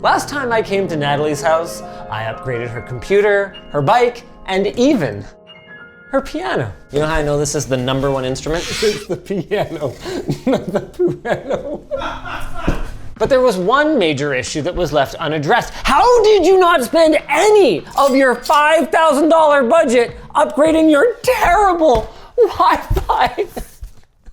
Last time I came to Natalie's house, I upgraded her computer, her bike, and even her piano. You know how I know this is the #1 instrument? It's the piano, not the piano. But there was one major issue that was left unaddressed. How did you not spend any of your $5,000 budget upgrading your terrible Wi-Fi?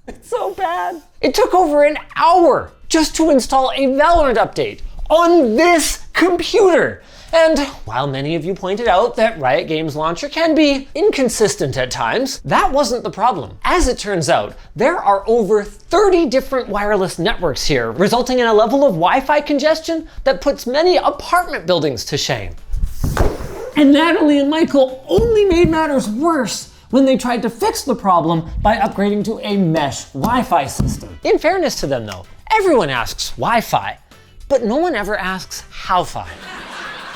It's so bad. It took over an hour just to install a Valorant update on this computer. And while many of you pointed out that Riot Games Launcher can be inconsistent at times, that wasn't the problem. As it turns out, there are over 30 different wireless networks here, resulting in a level of Wi-Fi congestion that puts many apartment buildings to shame. And Natalie and Michael only made matters worse when they tried to fix the problem by upgrading to a mesh Wi-Fi system. In fairness to them though, everyone asks Wi-Fi, but no one ever asks HowFi.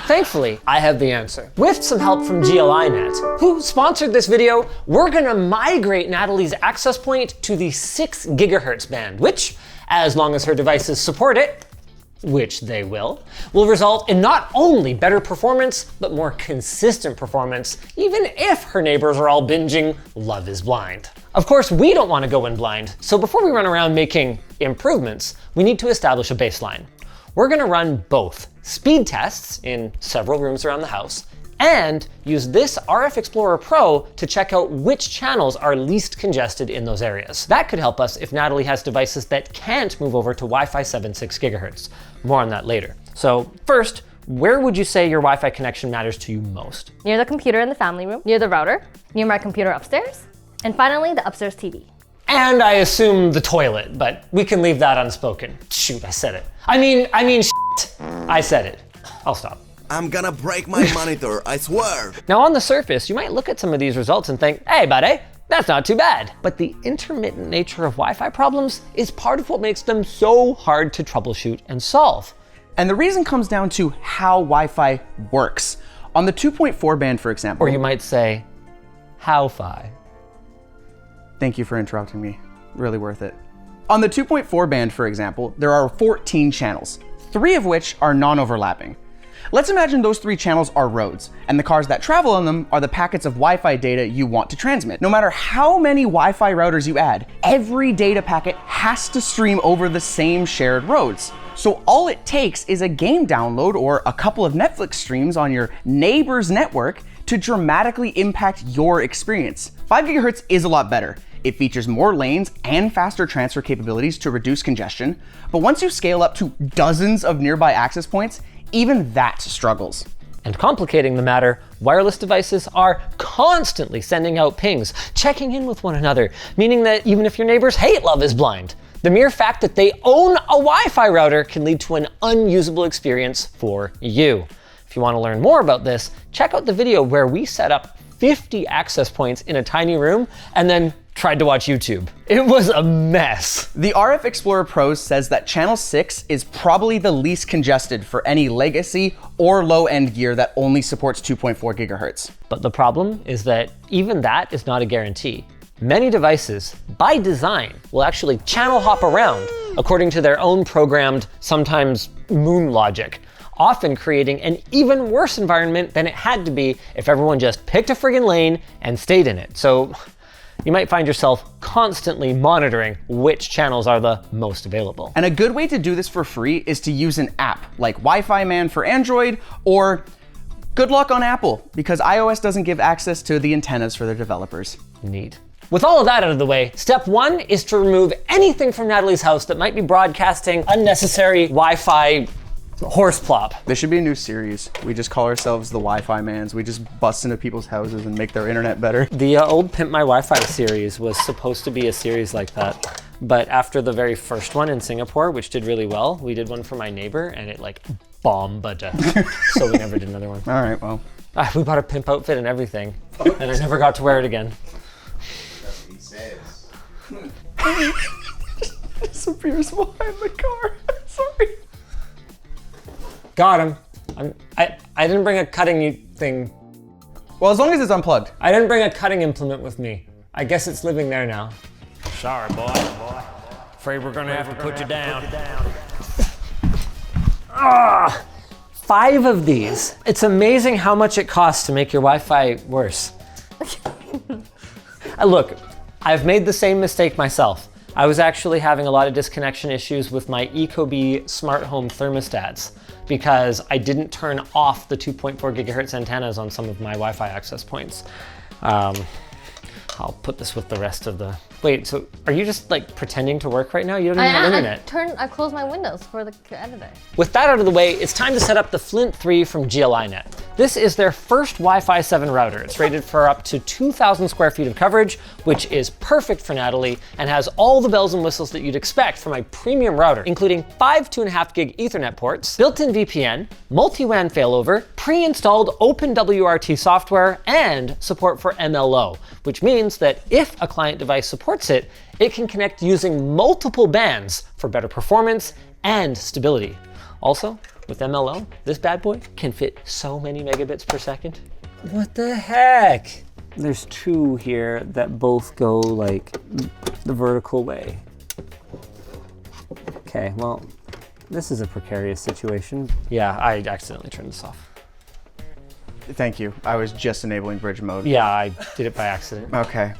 Thankfully, I have the answer. With some help from GL.iNet, who sponsored this video, we're gonna migrate Natalie's access point to the 6 gigahertz band, which, as long as her devices support it, which they will result in not only better performance, but more consistent performance, even if her neighbors are all binging Love is Blind. Of course, we don't want to go in blind, so before we run around making improvements, we need to establish a baseline. We're gonna run both speed tests in several rooms around the house and use this RF Explorer Pro to check out which channels are least congested in those areas. That could help us if Natalie has devices that can't move over to Wi-Fi 7.6 gigahertz. More on that later. So first, where would you say your Wi-Fi connection matters to you most? Near the computer in the family room, near the router, near my computer upstairs, and finally the upstairs TV. And I assume the toilet, but we can leave that unspoken. Shoot, I said it. I mean, shit. I said it. I'll stop. I'm gonna break my monitor, I swear. Now on the surface, you might look at some of these results and think, hey buddy, that's not too bad. But the intermittent nature of Wi-Fi problems is part of what makes them so hard to troubleshoot and solve. And the reason comes down to how Wi-Fi works. On the 2.4 band, for example. Or you might say, HowFi. Thank you for interrupting me. Really worth it. On the 2.4 band, for example, there are 14 channels, 3 of which are non-overlapping. Let's imagine those 3 channels are roads, and the cars that travel on them are the packets of Wi-Fi data you want to transmit. No matter how many Wi-Fi routers you add, every data packet has to stream over the same shared roads. So all it takes is a game download or a couple of Netflix streams on your neighbor's network to dramatically impact your experience. 5 gigahertz is a lot better. It features more lanes and faster transfer capabilities to reduce congestion, but once you scale up to dozens of nearby access points, even that struggles. And complicating the matter, wireless devices are constantly sending out pings, checking in with one another, meaning that even if your neighbors hate Love is Blind, the mere fact that they own a Wi-Fi router can lead to an unusable experience for you. If you want to learn more about this, check out the video where we set up 50 access points in a tiny room and then tried to watch YouTube. It was a mess. The RF Explorer Pro says that channel 6 is probably the least congested for any legacy or low-end gear that only supports 2.4 gigahertz. But the problem is that even that is not a guarantee. Many devices, by design, will actually channel hop around according to their own programmed, sometimes moon logic, often creating an even worse environment than it had to be if everyone just picked a friggin' lane and stayed in it. So you might find yourself constantly monitoring which channels are the most available. And a good way to do this for free is to use an app like Wi-Fi Man for Android, or good luck on Apple, because iOS doesn't give access to the antennas for their developers. Neat. With all of that out of the way, step 1 is to remove anything from Natalie's house that might be broadcasting unnecessary Wi-Fi horse plop. This should be a new series. We just call ourselves the Wi-Fi Mans. We just bust into people's houses and make their internet better. The old Pimp My Wi-Fi series was supposed to be a series like that. But after the very first one in Singapore, which did really well, we did one for my neighbor and it like bombed, but so we never did another one. All right, well. We bought a pimp outfit and everything, and I never got to wear it again. That's what he says. Disappears behind the car. Sorry. Got him. I didn't bring a cutting thing. Well, as long as it's unplugged. I didn't bring a cutting implement with me. I guess it's living there now. Sorry, boy. Afraid we're gonna have to put you down. 5 of these. It's amazing how much it costs to make your Wi-Fi worse. Look, I've made the same mistake myself. I was actually having a lot of disconnection issues with my Ecobee smart home thermostats because I didn't turn off the 2.4 gigahertz antennas on some of my Wi-Fi access points. I'll put this with the rest of the... Wait, so are you just like pretending to work right now? You don't even have internet. I closed my windows for the editor. With that out of the way, it's time to set up the Flint 3 from GL.iNet. This is their first Wi-Fi 7 router. It's rated for up to 2,000 square feet of coverage, which is perfect for Natalie and has all the bells and whistles that you'd expect from a premium router, including 5 2.5 gig Ethernet ports, built-in VPN, multi-WAN failover, pre-installed OpenWRT software, and support for MLO, which means that if a client device supports it, it can connect using multiple bands for better performance and stability. Also, with MLO, this bad boy can fit so many megabits per second. What the heck? There's 2 here that both go like the vertical way. Okay, well, this is a precarious situation. Yeah, I accidentally turned this off. Thank you. I was just enabling bridge mode. Yeah, I did it by accident. Okay.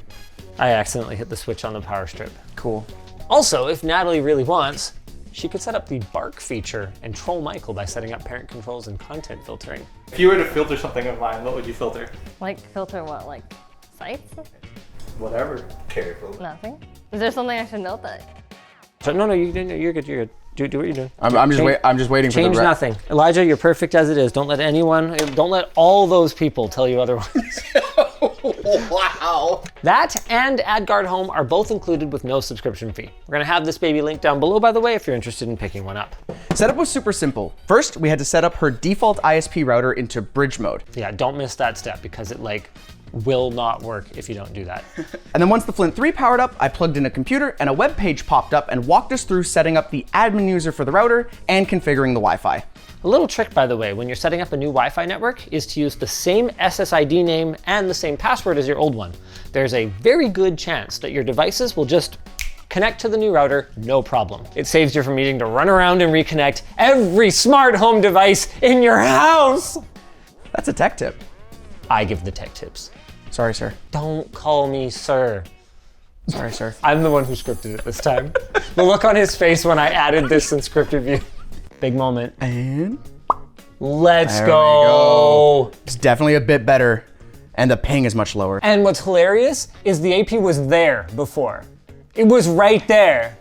I accidentally hit the switch on the power strip. Cool. Also, if Natalie really wants, she could set up the bark feature and troll Michael by setting up parent controls and content filtering. If you were to filter something of mine, what would you filter? Like filter what? Like sites? Whatever. Careful. Nothing. Is there something I should note that? So, no, you're good, you're good. Do what you're doing. I'm just waiting for the Change nothing. Elijah, you're perfect as it is. Don't let all those people tell you otherwise. Wow. That and AdGuard Home are both included with no subscription fee. We're gonna have this baby linked down below, by the way, if you're interested in picking one up. Setup was super simple. First, we had to set up her default ISP router into bridge mode. Yeah, don't miss that step because it will not work if you don't do that. And then once the Flint 3 powered up, I plugged in a computer and a web page popped up and walked us through setting up the admin user for the router and configuring the Wi-Fi. A little trick, by the way, when you're setting up a new Wi-Fi network is to use the same SSID name and the same password as your old one. There's a very good chance that your devices will just connect to the new router, no problem. It saves you from needing to run around and reconnect every smart home device in your house. That's a tech tip. I give the tech tips. Sorry, sir. Don't call me sir. Sorry, sir. I'm the one who scripted it this time. The look on his face when I added this in scripted view. Big moment. And Let's there go. we go. It's definitely a bit better, and the ping is much lower. And what's hilarious is the AP was there before. It was right there.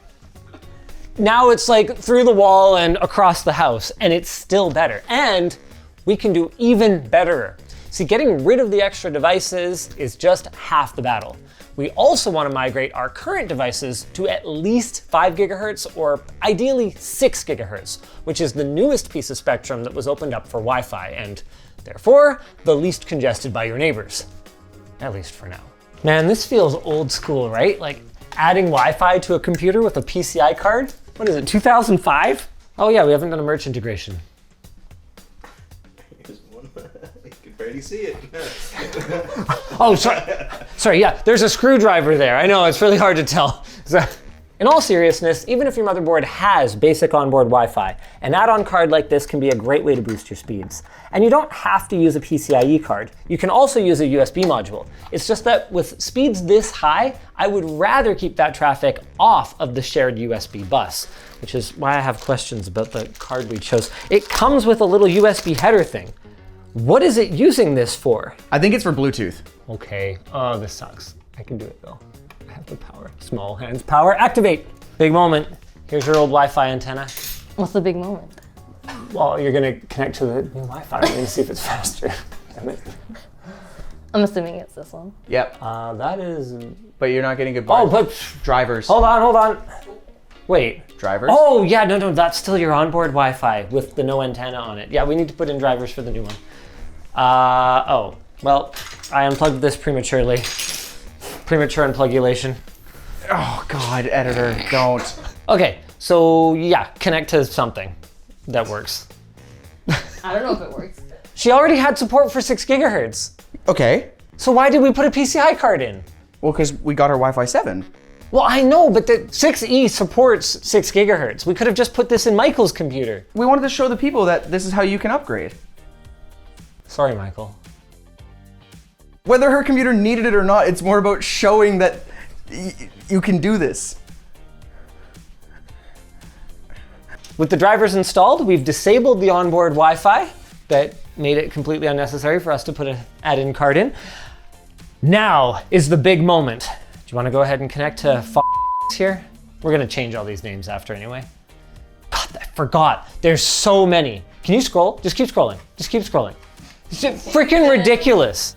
Now it's like through the wall and across the house, and it's still better. And we can do even better. See, getting rid of the extra devices is just half the battle. We also want to migrate our current devices to at least 5 gigahertz or ideally 6 gigahertz, which is the newest piece of spectrum that was opened up for Wi-Fi and therefore the least congested by your neighbors, at least for now. Man, this feels old school, right? Like adding Wi-Fi to a computer with a PCI card? What is it, 2005? Oh yeah, we haven't done a merge integration. You can barely see it. Oh, sorry, yeah, there's a screwdriver there. I know, it's really hard to tell. So, in all seriousness, even if your motherboard has basic onboard Wi-Fi, an add-on card like this can be a great way to boost your speeds. And you don't have to use a PCIe card. You can also use a USB module. It's just that with speeds this high, I would rather keep that traffic off of the shared USB bus, which is why I have questions about the card we chose. It comes with a little USB header thing. What is it using this for? I think it's for Bluetooth. Okay, oh, this sucks. I can do it though. I have the power. Small hands, power, activate. Big moment. Here's your old Wi-Fi antenna. What's the big moment? Well, you're gonna connect to the new Wi-Fi. We're gonna see if it's faster. Damn it. I'm assuming it's this one. Yep. That is... But you're not getting good but... drivers. Hold on. Wait. Drivers? Oh, yeah, no, that's still your onboard Wi-Fi with the no antenna on it. Yeah, we need to put in drivers for the new one. Oh, well, I unplugged this prematurely. Premature unplugulation. Oh God, editor, don't. Okay, so yeah, connect to something that works. I don't know if it works. She already had support for 6 gigahertz. Okay. So why did we put a PCI card in? Well, because we got our Wi-Fi 7. Well, I know, but the 6E supports 6 gigahertz. We could have just put this in Michael's computer. We wanted to show the people that this is how you can upgrade. Sorry, Michael. Whether her computer needed it or not, it's more about showing that you can do this. With the drivers installed, we've disabled the onboard Wi-Fi that made it completely unnecessary for us to put an add-in card in. Now is the big moment. Do you want to go ahead and connect to here? We're going to change all these names after anyway. God, I forgot. There's so many. Can you scroll? Just keep scrolling. Just keep scrolling. It's freaking ridiculous.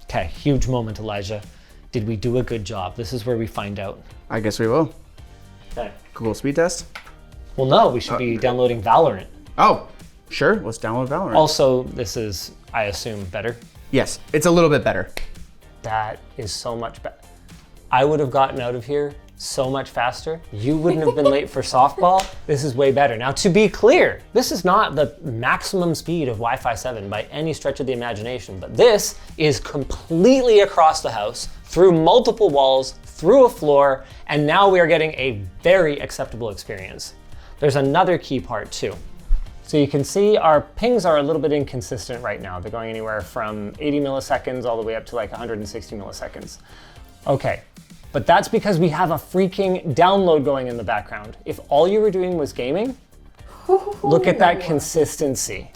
Okay, huge moment, Elijah. Did we do a good job? This is where we find out. I guess we will. Okay. Google speed test. Well, no, we should be downloading Valorant. Oh, sure. Let's download Valorant. Also, this is, I assume, better. Yes, it's a little bit better. That is so much better. I would have gotten out of here so much faster. You wouldn't have been late for softball. This is way better. Now, to be clear, this is not the maximum speed of Wi-Fi 7 by any stretch of the imagination, but this is completely across the house, through multiple walls, through a floor, and now we are getting a very acceptable experience. There's another key part too. So you can see our pings are a little bit inconsistent right now. They're going anywhere from 80 milliseconds all the way up to like 160 milliseconds. Okay, but that's because we have a freaking download going in the background. If all you were doing was gaming, look at that consistency.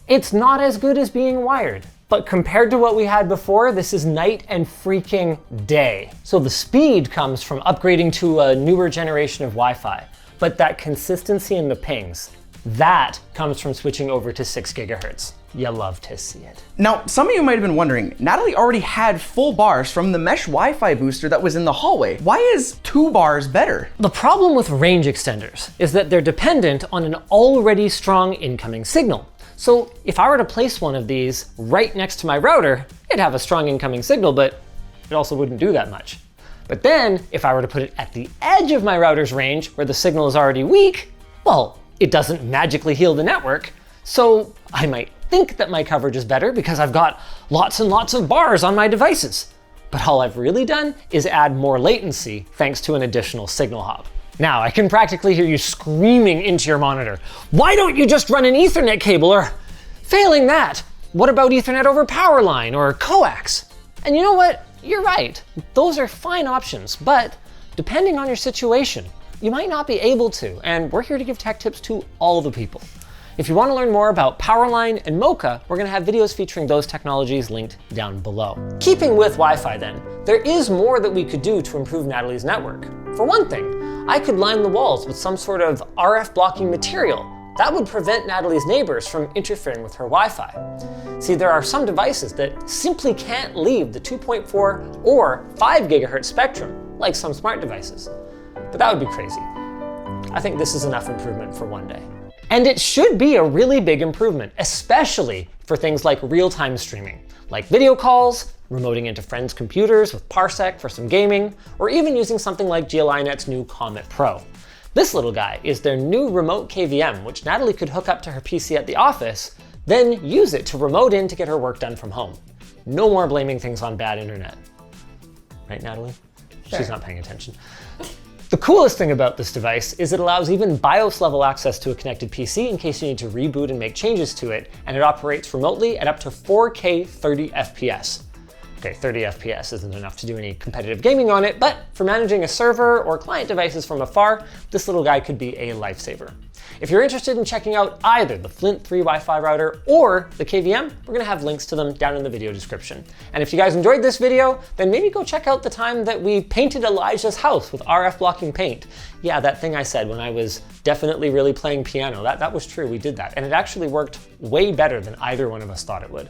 It's not as good as being wired, but compared to what we had before, this is night and freaking day. So the speed comes from upgrading to a newer generation of Wi-Fi, but that consistency in the pings, that comes from switching over to 6 gigahertz. You love to see it. Now, some of you might have been wondering, Natalie already had full bars from the mesh Wi-Fi booster that was in the hallway. Why is 2 bars better? The problem with range extenders is that they're dependent on an already strong incoming signal. So if I were to place one of these right next to my router, it'd have a strong incoming signal, but it also wouldn't do that much. But then if I were to put it at the edge of my router's range where the signal is already weak, well, it doesn't magically heal the network. So I might think that my coverage is better because I've got lots and lots of bars on my devices. But all I've really done is add more latency thanks to an additional signal hop. Now I can practically hear you screaming into your monitor. Why don't you just run an Ethernet cable? Or failing that, what about Ethernet over power line or coax? And you know what? You're right. Those are fine options, but depending on your situation, you might not be able to, and we're here to give tech tips to all the people. If you want to learn more about Powerline and Mocha, we're going to have videos featuring those technologies linked down below. Keeping with Wi-Fi then, there is more that we could do to improve Natalie's network. For one thing, I could line the walls with some sort of RF blocking material. That would prevent Natalie's neighbors from interfering with her Wi-Fi. See, there are some devices that simply can't leave the 2.4 or 5 gigahertz spectrum, like some smart devices. But that would be crazy. I think this is enough improvement for one day. And it should be a really big improvement, especially for things like real-time streaming, like video calls, remoting into friends' computers with Parsec for some gaming, or even using something like GL.iNet's new Comet Pro. This little guy is their new remote KVM, which Natalie could hook up to her PC at the office, then use it to remote in to get her work done from home. No more blaming things on bad internet. Right, Natalie? Sure. She's not paying attention. The coolest thing about this device is it allows even BIOS level access to a connected PC in case you need to reboot and make changes to it, and it operates remotely at up to 4K 30 FPS. Okay, 30 FPS isn't enough to do any competitive gaming on it, but for managing a server or client devices from afar, this little guy could be a lifesaver. If you're interested in checking out either the Flint 3 Wi-Fi router or the KVM, we're gonna have links to them down in the video description. And if you guys enjoyed this video, then maybe go check out the time that we painted Elijah's house with RF blocking paint. Yeah, that thing I said when I was definitely really playing piano, that was true, we did that. And it actually worked way better than either one of us thought it would.